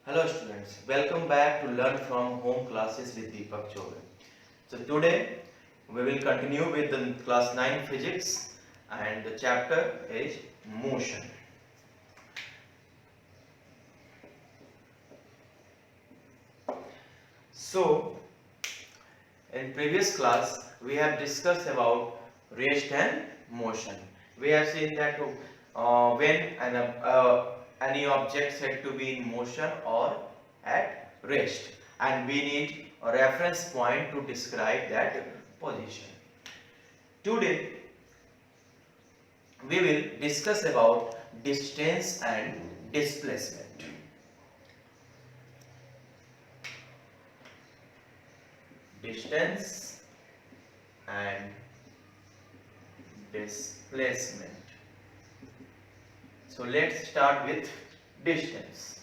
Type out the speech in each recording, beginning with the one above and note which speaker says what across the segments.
Speaker 1: Hello students, welcome back to Learn from Home classes with Deepak Chobe. So today we will continue with the class 9 physics and the chapter is motion. So in previous class we have discussed about rest and motion. We have seen that when any object said to be in motion or at rest, and we need a reference point to describe that position. Today we will discuss about distance and displacement. Distance and displacement. So let's start with distance.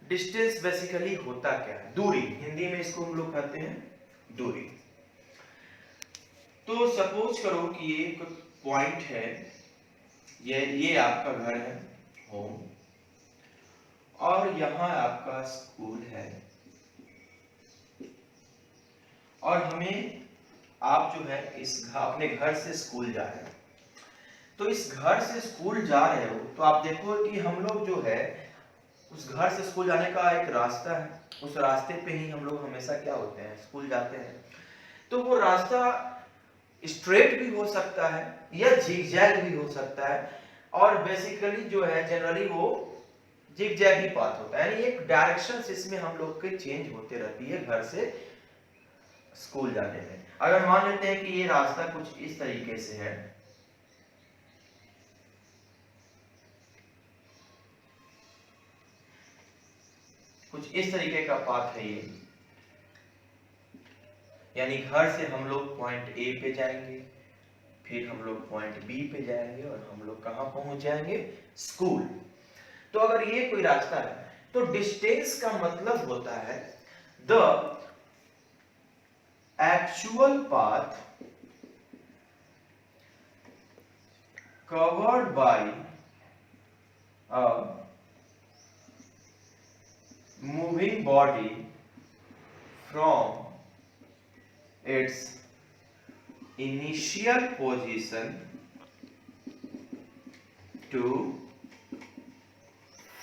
Speaker 1: Distance basically होता क्या है? दूरी, हिंदी में इसको हम लोग कहते हैं दूरी। तो सपोज करो कि एक पॉइंट है, ये आपका घर है, होम, और यहाँ आपका स्कूल है, और हमें आप जो है अपने घर से स्कूल जा रहे हो। तो इस घर से स्कूल जा रहे हो तो आप देखो कि हम लोग जो है उस घर से स्कूल जाने का एक रास्ता है, उस रास्ते पे ही हम लोग हमेशा क्या होते हैं, स्कूल जाते हैं। तो वो रास्ता स्ट्रेट भी हो सकता है या जिगजैग भी हो सकता है, और बेसिकली जो है जनरली वो जिगजैग ही पाथ होता है, यानी एक डायरेक्शन इसमें हम लोग के चेंज होते रहती है घर से स्कूल जाने में। अगर मान लेते हैं कि ये रास्ता कुछ इस तरीके से है, कुछ इस तरीके का पाथ है ये, यानी घर से हम लोग पॉइंट ए पे जाएंगे, फिर हम लोग पॉइंट बी पे जाएंगे, और हम लोग कहां पहुंच जाएंगे, स्कूल। तो अगर ये कोई रास्ता है तो डिस्टेंस का मतलब होता है the actual path covered by a moving body from its initial position to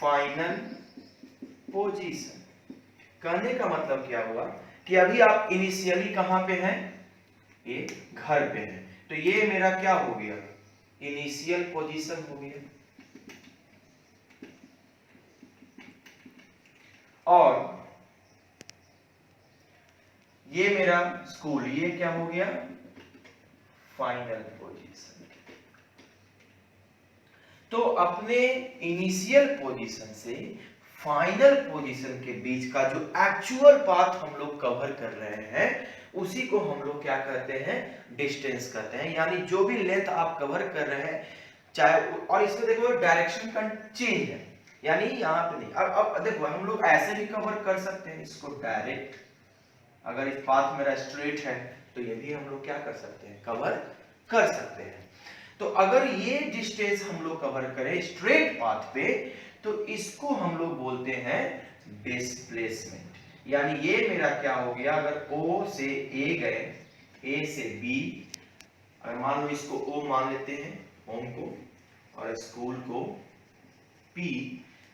Speaker 1: final position। कहने का मतलब क्या हुआ कि अभी आप इनिशियली कहां पे हैं, ये घर पे हैं, तो ये मेरा क्या हो गया, इनिशियल पोजीशन हो गया, और ये मेरा स्कूल, ये क्या हो गया, फाइनल पोजीशन। तो अपने इनिशियल पोजीशन से फाइनल पोजीशन के बीच का जो एक्चुअल पाथ हम लोग कवर कर रहे हैं उसी को हम लोग क्या कहते हैं, डिस्टेंस कहते हैं। यानी जो भी लेंथ आप कवर कर रहे हैं, चाहे, और इसमें देखो डायरेक्शन का चेंज है, यानी यहाँ पे नहीं। अब देखो हम लोग ऐसे भी कवर कर सकते हैं इसको डायरेक्ट, अगर इस पाथ मेरा स्ट्रेट है तो ये भी हम लोग क्या कर सकते हैं, कवर कर सकते हैं। तो अगर ये डिस्टेंस हम लोग कवर करें स्ट्रेट पाथ पे तो इसको हम लोग बोलते हैं डिस्प्लेसमेंट। यानी ये मेरा क्या हो गया, अगर O से A गए, A से B, अगर मान लो इसको O मान लेते हैं, होम को, और स्कूल को P,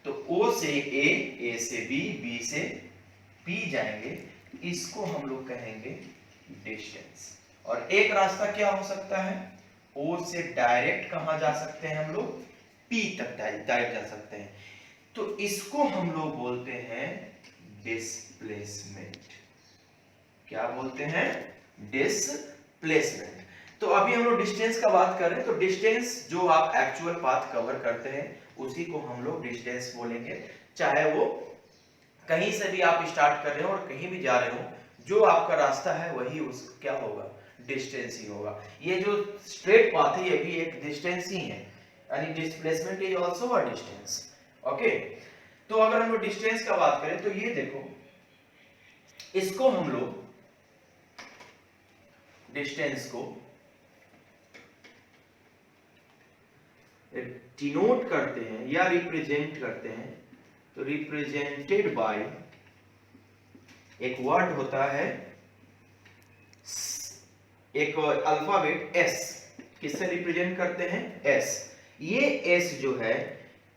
Speaker 1: तो O से A, A से B, B से P जाएंगे, इसको हम लोग कहेंगे डिस्टेंस। और एक रास्ता क्या हो सकता है, O से डायरेक्ट कहां जा सकते हैं हम लोग, P तक डायरेक्ट जा सकते हैं, तो इसको हम लोग बोलते हैं डिस्प्लेसमेंट। क्या बोलते हैं, डिस्प्लेसमेंट। तो अभी हम लोग डिस्टेंस का बात कर रहे हैं, तो डिस्टेंस जो आप एक्चुअल पाथ कवर करते हैं उसी को हम लोग डिस्टेंस बोलेंगे। चाहे वो कहीं से भी आप स्टार्ट कर रहे हो और कहीं भी जा रहे हो, जो आपका रास्ता है वही उस क्या होगा, डिस्टेंस ही होगा। ये जो स्ट्रेट पाथ है ये भी एक डिस्टेंस ही है, यानी displacement is also a distance. Okay, तो अगर हम लोग डिस्टेंस का बात करें तो ये देखो, इसको हम लोग डिस्टेंस को डिनोट करते हैं या रिप्रेजेंट करते हैं, तो रिप्रेजेंटेड बाय एक वर्ड होता है, एक अल्फाबेट एस, किससे रिप्रेजेंट करते हैं, एस। ये एस जो है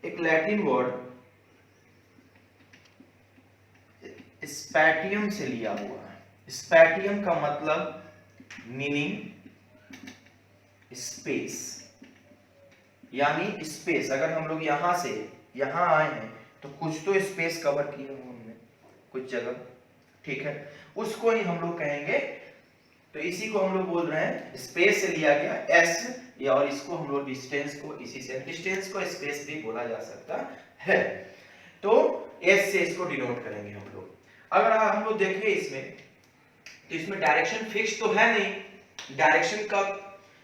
Speaker 1: एक लैटिन वर्ड स्पैटियम से लिया हुआ है। स्पैटियम का मतलब मीनिंग स्पेस, यानी स्पेस। अगर हम लोग यहां से यहां आए हैं तो कुछ तो स्पेस कवर किया हो हमने, कुछ जगह, ठीक है, उसको ही हम लोग कहेंगे। तो इसी को हम लोग बोल रहे हैं, स्पेस से लिया गया एस, या और इसको हम लोग डिस्टेंस को, इसी से डिस्टेंस को स्पेस भी बोला जा सकता है। तो एस से इसको डिनोट करेंगे हम लोग। अगर हम लोग देखें इसमें, तो इसमें डायरेक्शन फिक्स तो है नहीं, डायरेक्शन का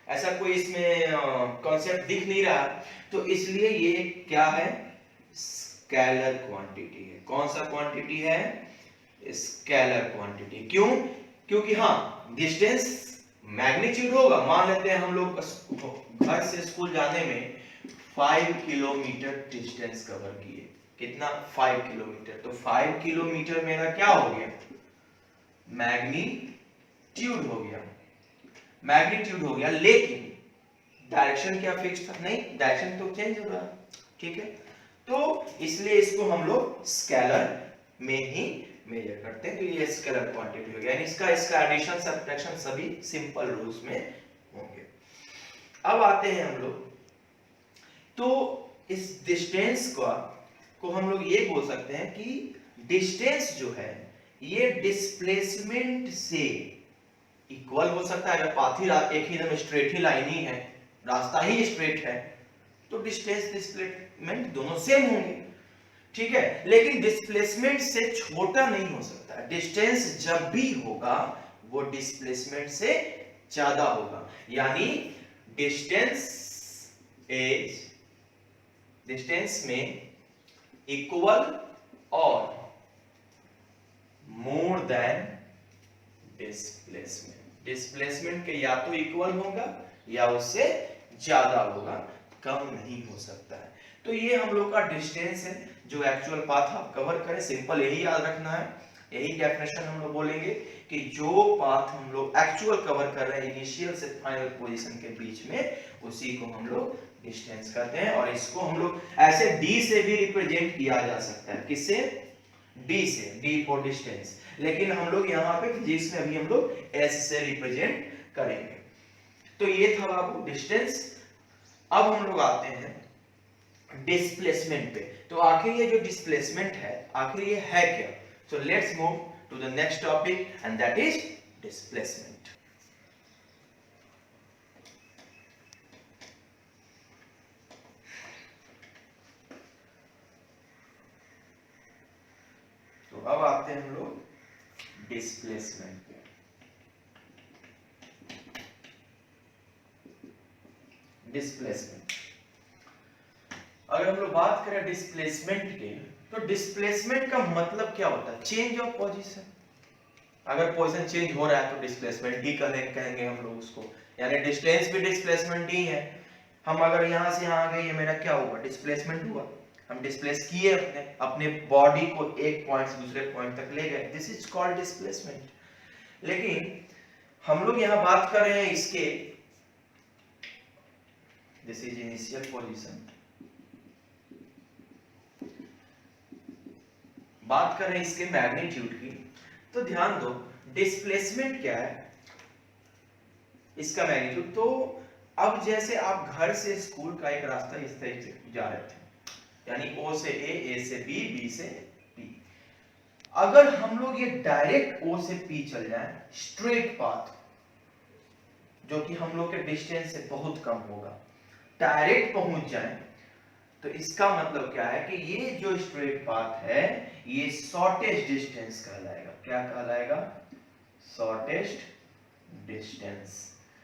Speaker 1: ऐसा कोई इसमें कॉन्सेप्ट दिख नहीं रहा, तो इसलिए ये क्या है, स्केलर क्वांटिटी है। कौन सा क्वांटिटी है, स्केलर क्वांटिटी। क्यों, क्योंकि हाँ डिस्टेंस मैग्नीट्यूड होगा। मान लेते हैं हम लोग घर से स्कूल जाने में 5 किलोमीटर डिस्टेंस कवर किए, कितना, 5 किलोमीटर। तो 5 किलोमीटर मेरा क्या हो गया, मैग्नीट्यूड हो गया, मैग्नीट्यूड हो गया। लेकिन डायरेक्शन क्या फिक्स था, नहीं, डायरेक्शन तो चेंज हो रहा है, ठीक है। तो इसलिए इसको हम लोग स्केलर में ही मेजर करते हैं। तो ये स्केलर क्वांटिटी हो गया, यानी इसका एडिशन सब्ट्रैक्शन सभी सिंपल रूल्स में होंगे। अब आते हैं हम लोग, तो इस डिस्टेंस को हम लोग ये बोल सकते हैं कि डिस्टेंस जो है ये डिस्प्लेसमेंट से इक्वल हो सकता है। अगर पाथ ही एक ही एकदम स्ट्रेट ही लाइन ही है, रास्ता ही स्ट्रेट है, तो डिस्टेंस डिस्प्लेसमेंट दोनों सेम होंगे, ठीक है। लेकिन डिस्प्लेसमेंट से छोटा नहीं हो सकता। डिस्टेंस जब भी होगा वो डिस्प्लेसमेंट से ज्यादा होगा, यानी डिस्टेंस में इक्वल और मोर देन डिस्प्लेसमेंट। डिस्प्लेसमेंट के या तो इक्वल होगा या उससे ज्यादा होगा, कम नहीं हो सकता है। तो ये हम लोग का डिस्टेंस है, जो एक्चुअल पाथ आप कवर करें, सिंपल यही याद रखना है। यही डेफिनेशन हम लोग बोलेंगे कि जो पाथ हम लोग एक्चुअल कवर कर रहे हैं इनिशियल से फाइनल पोजीशन के बीच में, उसी को हम लोग डिस्टेंस कहते हैं। और इसको हम लोग ऐसे डी से भी रिप्रेजेंट किया जा सकता है। किससे, डी से, डी फॉर डिस्टेंस। लेकिन हम लोग यहाँ पे फिजिक्स में अभी हम लोग एस से रिप्रेजेंट करेंगे। तो ये था बाबू डिस्टेंस। अब हम लोग आते हैं डिस्प्लेसमेंट पे। तो आखिर ये जो डिस्प्लेसमेंट है, आखिर ये है क्या। So let's move to the next topic and that is displacement. तो अब आते हैं हम लोग डिस्प्लेसमेंट पे। डिस्प्लेसमेंट, अगर हम लोग बात करें डिस्प्लेसमेंट के, तो डिस्प्लेसमेंट का मतलब क्या होता है, चेंज ऑफ पोजीशन। अगर पोजीशन चेंज हो रहा है तो डिस्प्लेसमेंट ही कहेंगे हम लोग उसको, यानी डिस्टेंस भी डिस्प्लेसमेंट ही है। हम अगर यहां से यहां आ गए, ये मेरा क्या हुआ, डिस्प्लेसमेंट हुआ। हम डिस्प्लेस किए अपने बॉडी को एक पॉइंट से दूसरे पॉइंट तक ले गए, दिस इज कॉल्ड डिस्प्लेसमेंट। लेकिन हम लोग यहां बात कर रहे हैं इसके, दिस इज इनिशियल पोजीशन, बात कर रहे हैं इसके मैग्नीट्यूड की। तो ध्यान दो, डिस्प्लेसमेंट क्या है, इसका मैग्नीट्यूड। तो अब जैसे आप घर से स्कूल का एक रास्ता इस तरह से जा रहे थे, यानी O से A से B, B से P। अगर हम लोग ये डायरेक्ट O से P चल जाए, स्ट्रेट पाथ, जो कि हम लोग के डिस्टेंस से बहुत कम होगा, डायरेक्ट पहुंच जाए, तो इसका मतलब क्या है कि ये जो स्ट्रेट पाथ है ये शॉर्टेस्ट डिस्टेंस कहलाएगा। क्या कहलाएगा, शॉर्टेस्ट डिस्टेंस।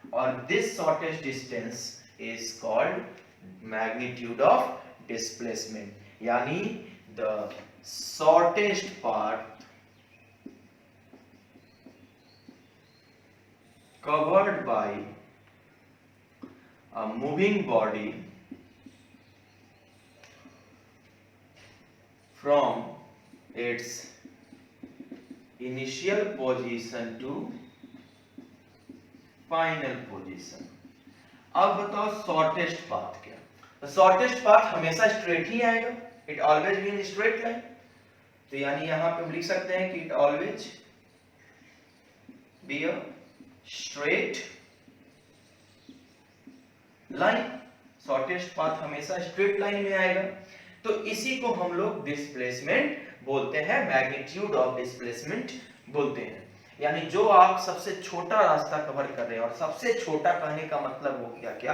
Speaker 1: और this shortest distance is called magnitude of displacement, यानी the shortest path covered by a moving body from its initial position to final position। अब बताओ शॉर्टेस्ट पाथ क्या? तो शॉर्टेस्ट पाथ हमेशा स्ट्रेट ही आएगा, it always be in straight line. तो यानी यहां पे हम लिख सकते हैं कि it always be a straight line, shortest path हमेशा स्ट्रेट लाइन में आएगा। तो इसी को हम लोग डिस्प्लेसमेंट बोलते हैं, मैग्नीट्यूड ऑफ डिस्प्लेसमेंट बोलते हैं। यानी जो आप सबसे छोटा रास्ता कवर कर रहे हैं, और सबसे छोटा कहने का मतलब हो गया क्या,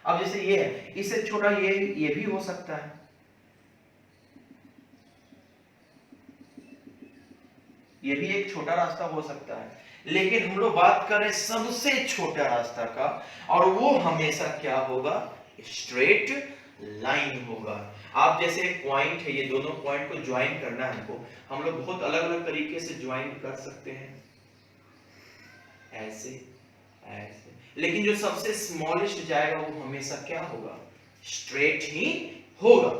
Speaker 1: अब जैसे ये है, इससे छोटा ये भी हो सकता है, ये भी एक छोटा रास्ता हो सकता है, लेकिन हम लोग बात कर रहे हैं सबसे छोटा रास्ता का, और वो हमेशा क्या होगा, स्ट्रेट लाइन होगा। आप जैसे एक पॉइंट है, ये दोनों पॉइंट को ज्वाइन करना है हमको, हम लोग बहुत अलग अलग तरीके से ज्वाइन कर सकते हैं, ऐसे ऐसे, लेकिन जो सबसे स्मॉलेस्ट जाएगा वो हमेशा क्या होगा, स्ट्रेट ही होगा।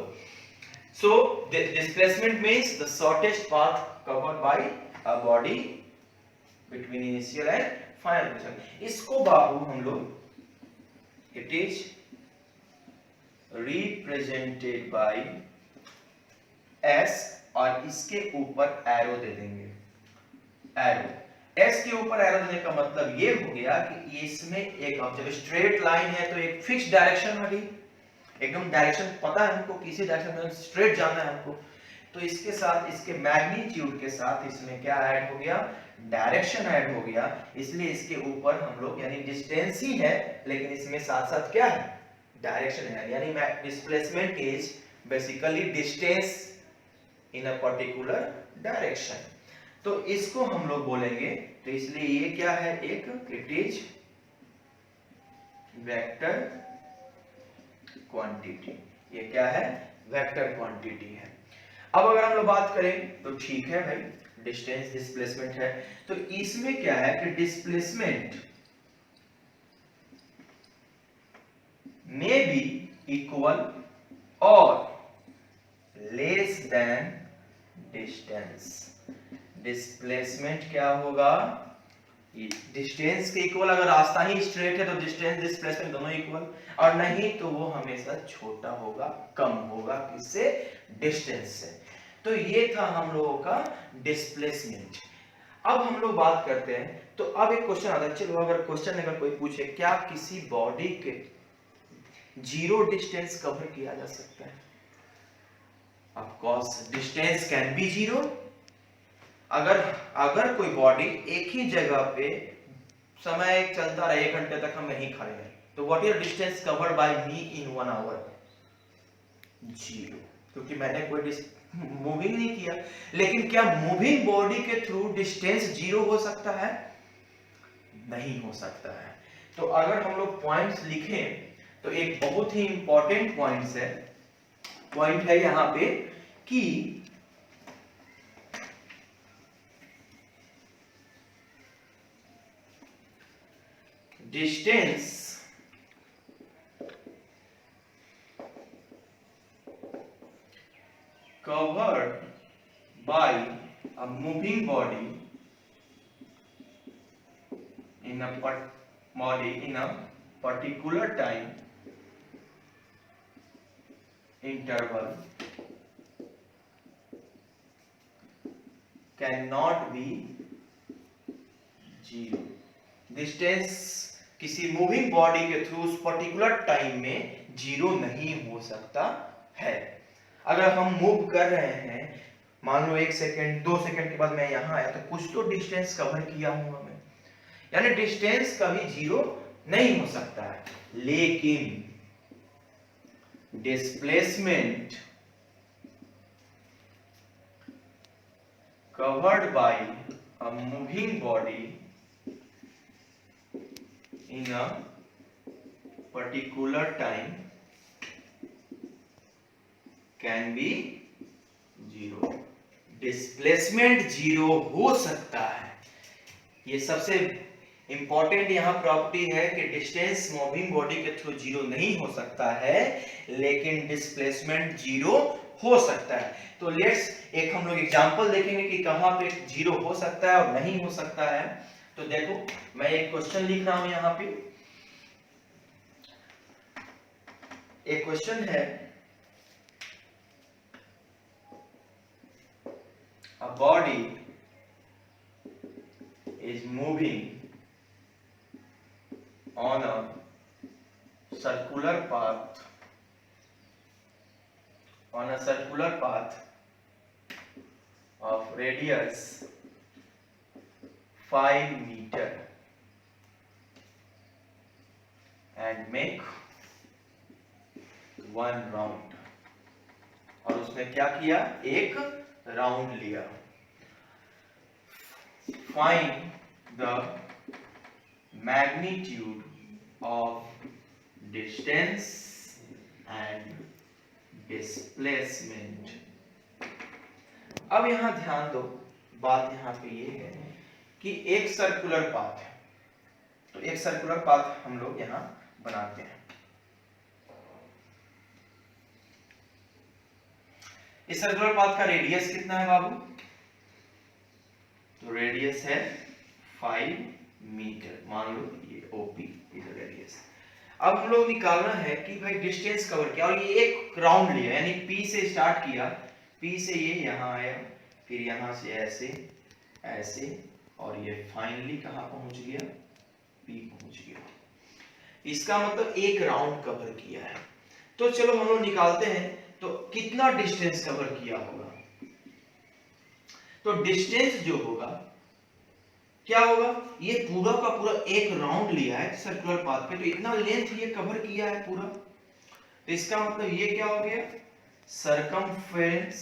Speaker 1: So displacement means the shortest path covered by a body between initial and final position. इसको बाबू हम लोग it is represented by S, और इसके ऊपर एरो दे देंगे, एरो। एस के ऊपर एरो देने का मतलब ये हो गया कि इसमें एक, अब जब स्ट्रेट लाइन है तो एक फिक्स डायरेक्शन आ गई, एकदम डायरेक्शन पता है हमको, किसी डायरेक्शन में स्ट्रेट जाना है हमको। तो इसके साथ, इसके मैग्नीट्यूड के साथ इसमें क्या ऐड हो गया, डायरेक्शन ऐड हो गया, इसलिए इसके ऊपर हम लोग, यानी डिस्टेंस ही है लेकिन इसमें साथ साथ क्या है, डायरेक्शन है। यानी displacement is basically distance in a particular direction. तो इसको हम लोग बोलेंगे, तो इसलिए ये क्या है, एक इट इज वेक्टर क्वांटिटी, ये क्या है, वेक्टर क्वांटिटी है। अब अगर हम लोग बात करें तो ठीक है भाई, डिस्टेंस डिस्प्लेसमेंट है, तो इसमें क्या है कि displacement may be equal or less than distance। Displacement क्या होगा, डिस्टेंस के इक्वल, अगर रास्ता ही स्ट्रेट है तो डिस्टेंस डिस्प्लेसमेंट दोनों इक्वल, और नहीं तो वो हमेशा छोटा होगा, कम होगा, किससे, डिस्टेंस से। तो ये था हम लोगों का डिस्प्लेसमेंट। अब हम लोग बात करते हैं, तो अब एक क्वेश्चन आता है, चलो अगर क्वेश्चन अगर कोई पूछे, क्या किसी बॉडी के जीरो डिस्टेंस कवर किया जा सकता है? Of course distance can be zero. अगर कोई बॉडी एक ही जगह पे समय चलता रहे, 1 घंटे तक हम यहीं खड़े हैं, तो what is distance covered by me in 1 hour? Zero, क्योंकि मैंने कोई मूविंग नहीं किया। लेकिन क्या मूविंग बॉडी के थ्रू डिस्टेंस जीरो हो सकता है? नहीं हो सकता है। तो अगर हम लोग पॉइंट्स लिखें तो एक बहुत ही इंपॉर्टेंट पॉइंट है यहां पे कि distance covered by a moving body in a particular time interval cannot be zero। Distance किसी मूविंग बॉडी के थ्रू उस पर्टिकुलर टाइम में जीरो नहीं हो सकता है। अगर हम मूव कर रहे हैं, मान लो 1 सेकेंड 2 सेकेंड के बाद मैं यहां आया, तो कुछ तो डिस्टेंस कवर किया हूं मैं, यानी डिस्टेंस कभी जीरो नहीं हो सकता है। लेकिन displacement covered by a moving body in a particular time can be zero। Displacement zero हो सकता है। ये सबसे इंपॉर्टेंट यहां प्रॉपर्टी है कि डिस्टेंस मूविंग बॉडी के थ्रू जीरो नहीं हो सकता है, लेकिन डिस्प्लेसमेंट जीरो हो सकता है। तो लेट्स एक हम लोग एग्जांपल देखेंगे कि कहां पे जीरो हो सकता है और नहीं हो सकता है। तो देखो मैं एक क्वेश्चन लिख रहा हूं यहां पे। एक क्वेश्चन है, a body is moving on a circular path of radius 5 meter and make one round। और उसने क्या किया, एक राउंड लिया। Find the magnitude of distance and displacement. अब यहां ध्यान दो, बात यहां पे ये है कि एक सर्कुलर पाथ है, तो एक सर्कुलर पाथ हम लोग यहां बनाते हैं। इस सर्कुलर पाथ का रेडियस कितना है बाबू, तो रेडियस है 5 मीटर, मान लो ये ओपी इज रेडियस। अब हम लोग निकालना है कि भाई डिस्टेंस कवर किया और ये एक राउंड लिया, यानी पी से स्टार्ट किया, पी से ये यहां आया, फिर यहां से ऐसे ऐसे और ये फाइनली कहां पहुंच गया, पी पहुंच गया। इसका मतलब एक राउंड कवर किया है। तो चलो हम लोग निकालते हैं, तो कितना डिस्टेंस कवर किया होगा। तो डिस्टेंस जो होगा क्या होगा, ये पूरा का पूरा एक राउंड लिया है सर्कुलर पाथ पे, तो इतना लेंथ ये कवर किया है पूरा। तो इसका मतलब ये क्या हो गया, सरकमफेरेंस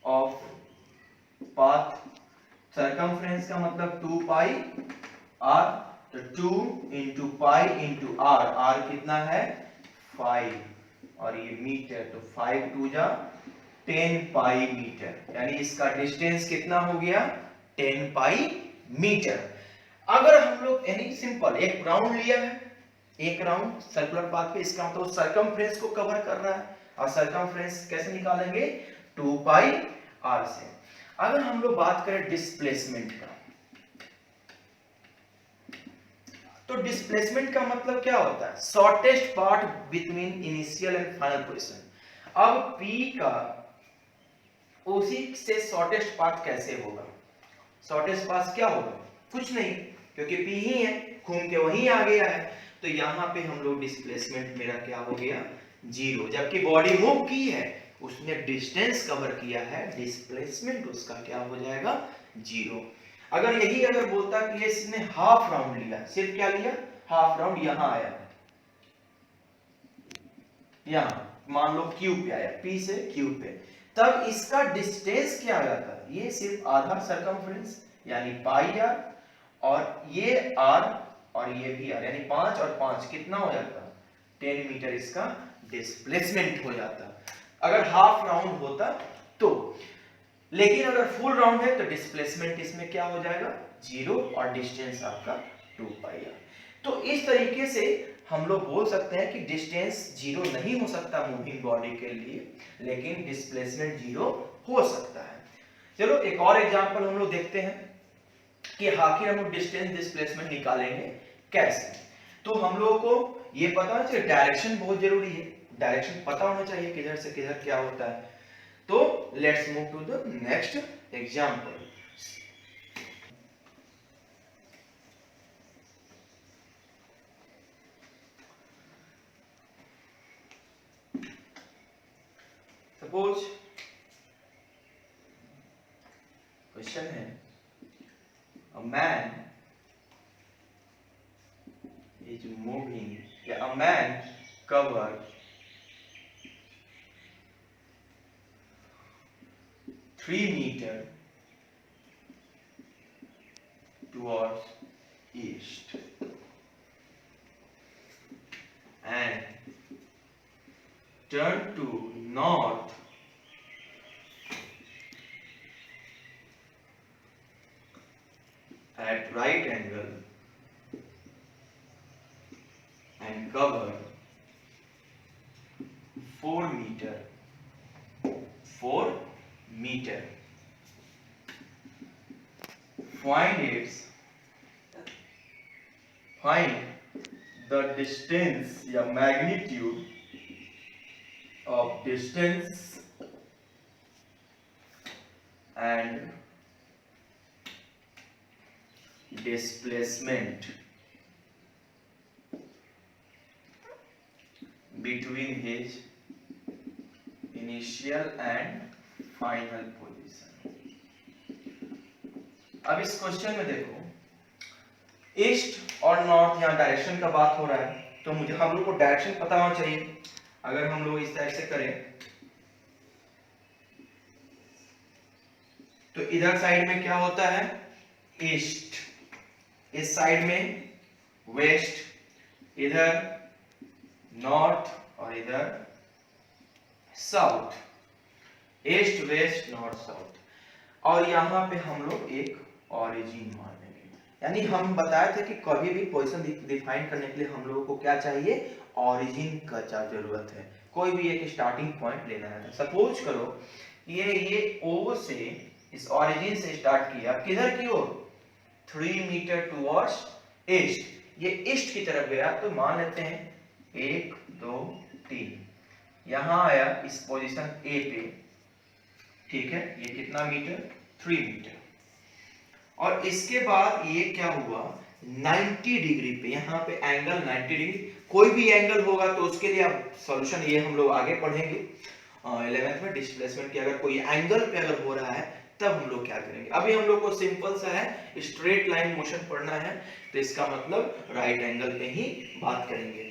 Speaker 1: ऑफ पाथ। सरकमफेरेंस का मतलब 2 पाई आर, तो 2 into pi into R, R कितना है 5 और ये मीटर, तो 5 टू जा 10 पाई मीटर, यानी इसका डिस्टेंस कितना हो गया 10 पाई मीटर। अगर हम लोग यानी सिंपल एक राउंड लिया है, एक राउंड सर्कुलर पाथ पे, इसका मतलब सरकमफ्रेंस को कवर कर रहा है, और सरकमफ्रेंस कैसे निकालेंगे 2 पाई आर से। अगर हम लोग बात करें डिस्प्लेसमेंट का, तो डिस्प्लेसमेंट का मतलब क्या होता है, shortest part between initial and final position. अब P का उसी से शॉर्टेस्ट पार्ट कैसे होगा, शॉर्टेस्ट पाथ क्या होगा, कुछ नहीं, क्योंकि P ही है, घूम के वहीं आ गया है। तो यहां पे हम लोग डिस्प्लेसमेंट मेरा क्या हो गया 0, जबकि बॉडी मूव की है, उसने डिस्टेंस कवर किया है, डिस्प्लेसमेंट उसका क्या हो जाएगा 0। अगर यही अगर बोलता कि इसने हाफ राउंड लिया, सिर्फ क्या लिया हाफ राउंड, यहां आया, यहां मान लो क्यू पे आया, P से क्यू पे, तब इसका डिस्टेंस क्या आ जाता, ये सिर्फ आधा सरकमफ्रेंस यानी पाई आर, और ये आर और ये भी आर, यानी 5 और 5 कितना हो जाता 10 मीटर इसका डिस्प्लेसमेंट हो जाता, अगर हाफ राउंड होता तो। लेकिन अगर फुल राउंड है तो डिस्प्लेसमेंट इसमें क्या हो जाएगा 0 और डिस्टेंस आपका 2 पाई आर। तो इस तरीके से हम लोग बोल सकते हैं कि डिस्टेंस 0 नहीं हो सकता मूविंग बॉडी के लिए, लेकिन डिस्प्लेसमेंट 0 हो सकता है। चलो एक और एग्जांपल हम लोग देखते हैं कि आखिर हम लोग डिस्टेंस डिस्प्लेसमेंट निकालेंगे कैसे। तो हम लोगों को ये पता होना चाहिए, डायरेक्शन बहुत जरूरी है, डायरेक्शन पता होना चाहिए किधर से किधर क्या होता है। तो let's move to the next example. Suppose question है, a man is moving, a man covered 3 meter towards east and turn to north at right angle and cover 4 meter 4 metre. Find the distance या magnitude of distance and displacement between his initial and final position। अब इस question में देखो, east और north, यहां direction का बात हो रहा है, तो मुझे हम लोग को डायरेक्शन पता होना चाहिए। अगर हम लोग इस तरह से करें तो इधर साइड में क्या होता है, ईस्ट, इस साइड में वेस्ट, इधर नॉर्थ और इधर south, east west north south. और यहां पे हम लोग एक ओरिजिन मान लेंगे, यानी हम बताए थे कि कभी भी पोजीशन डिफाइन करने के लिए हम लोगों को क्या चाहिए, ओरिजिन का जरूरत है। कोई भी एक स्टार्टिंग पॉइंट लेना है। सपोज करो ये ओ से, इस ओरिजिन से स्टार्ट किया, किधर की ओर, 3 मीटर टुवर्ड्स ईस्ट, ये ईस्ट की तरफ गया, तो मान लेते हैं 1 2 3, यहां आया इस पोजीशन ए पे, ठीक है, ये कितना मीटर, 3 मीटर। और इसके बाद ये क्या हुआ, 90 डिग्री पे, यहाँ पे एंगल 90 डिग्री, कोई भी एंगल होगा तो उसके लिए अब सॉल्यूशन ये हम लोग आगे पढ़ेंगे 11th में, डिस्प्लेसमेंट की अगर कोई एंगल पे अगर हो रहा है तब हम लोग क्या करेंगे। अभी हम लोग को सिंपल सा है, स्ट्रेट लाइन मोशन पढ़ना है, तो इसका मतलब राइट एंगल पे ही बात करेंगे।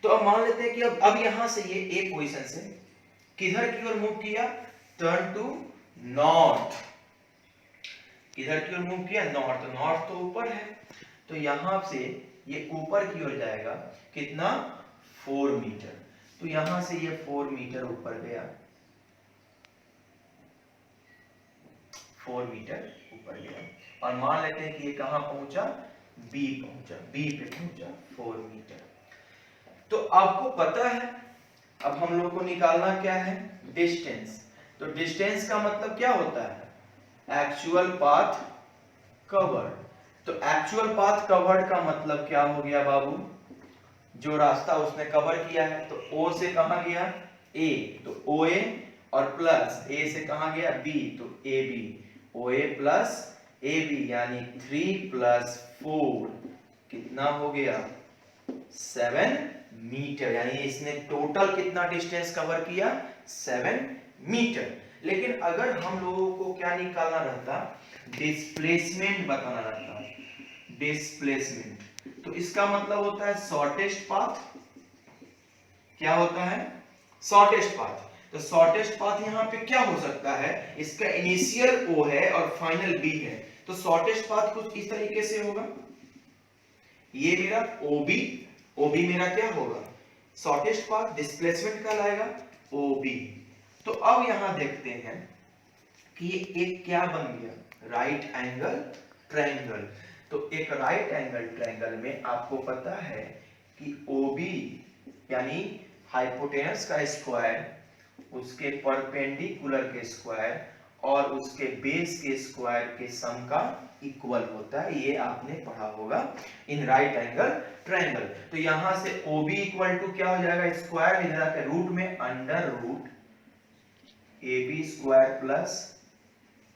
Speaker 1: तो अब मान लेते हैं कि अब यहां से ये ए पोजीशन से किधर की ओर मूव किया, टर्न टू नॉर्थ, किधर की ओर मूव किया, नॉर्थ, तो नॉर्थ तो ऊपर है, तो यहां से ये ऊपर की ओर जाएगा, कितना, 4 मीटर, तो यहां से ये 4 मीटर ऊपर गया, 4 मीटर ऊपर गया। और मान लेते हैं कि ये कहां पहुंचा, बी पहुंचा, बी पे पहुंचा 4 मीटर। तो आपको पता है अब हम लोग को निकालना क्या है, डिस्टेंस। तो डिस्टेंस का मतलब क्या होता है, एक्चुअल पाथ कवर्ड। तो एक्चुअल पाथ कवर्ड का मतलब क्या हो गया बाबू, जो रास्ता उसने कवर किया है, तो ओ से कहां गया, ए, तो ओ ए, और प्लस ए से कहां गया, बी, तो A B, O A plus A B, यानी 3 + 4 कितना हो गया, 7 मीटर, यानी इसने टोटल कितना डिस्टेंस कवर किया, 7 मीटर। लेकिन अगर हम लोगों को क्या निकालना रहता, डिस्प्लेसमेंट बताना रहता, डिस्प्लेसमेंट, तो इसका मतलब होता है शॉर्टेस्ट पाथ, क्या होता है, शॉर्टेस्ट पाथ। तो शॉर्टेस्ट पाथ यहाँ पे क्या हो सकता है, इसका इनिशियल ओ है और फाइनल बी है, तो शॉर्टेस्ट पाथ कुछ इस तरीके से होगा, ये मेरा ओबी, ओबी मेरा क्या होगा, शॉर्टेस्ट पाथ, डिस्प्लेसमेंट कहलाएगा ओबी। तो अब यहां देखते हैं कि ये एक क्या बन गया, राइट एंगल ट्रायंगल। तो एक राइट एंगल ट्रायंगल में आपको पता है कि ओबी यानी हाइपोटेनस का स्क्वायर, उसके परपेंडिकुलर के स्क्वायर और उसके बेस के स्क्वायर के सम का इक्वल होता है, ये आपने पढ़ा होगा इन राइट एंगल ट्रायंगल। तो यहां से OB इक्वल टू क्या हो जाएगा, स्क्वायर इधर आके रूट में under root AB square plus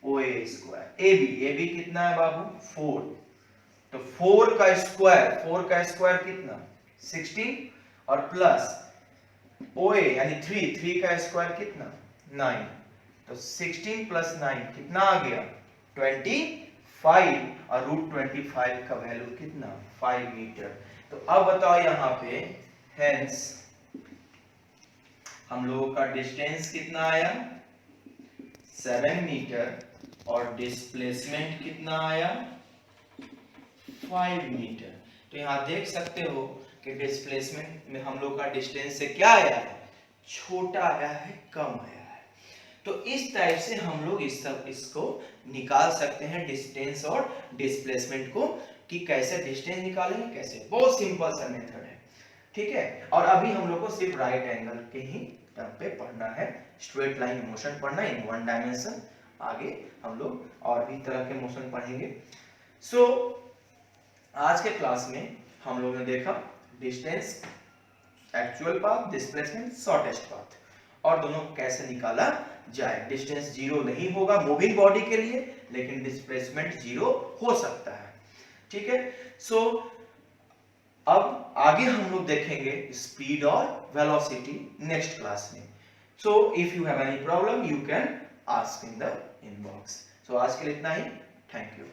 Speaker 1: OA square. AB कितना है बाबू, 4, तो 4 का स्क्वायर कितना, 16, और प्लस OA यानी 3 का स्क्वायर कितना, 9, तो 16 + 9 कितना आ गया, 25, और √25 का वैल्यू कितना, 5 मीटर। तो अब बताओ यहाँ पे, हेंस हम लोगों का डिस्टेंस कितना आया, 7 मीटर, और डिस्प्लेसमेंट कितना आया, 5 मीटर। तो यहाँ देख सकते हो कि डिस्प्लेसमेंट में हम लोग का डिस्टेंस से क्या आया है, छोटा आया है, कम आया है। तो इस टाइप से हम लोग इसको निकाल सकते हैं, डिस्टेंस और डिस्प्लेसमेंट को, कि कैसे डिस्टेंस निकालेंगे, कैसे, बहुत सिंपल सा मेथड है, ठीक है। और अभी हम लोग को सिर्फ राइट एंगल के ही टर्म पे पढ़ना है, स्ट्रेट लाइन मोशन पढ़ना इन वन डायमेंशन। आगे हम लोग और भी तरह के मोशन पढ़ेंगे। सो आज के क्लास में हम लोग ने देखा distance, actual path, displacement, shortest path, और दोनों को कैसे निकाला जाए। डिस्टेंस जीरो नहीं होगा मूविंग बॉडी के लिए, लेकिन डिस्प्लेसमेंट जीरो हो सकता है, ठीक है। सो अब आगे हम लोग देखेंगे स्पीड और वेलोसिटी नेक्स्ट क्लास में। So if you have any problem you can ask in the inbox. सो आज के लिए इतना ही, थैंक यू।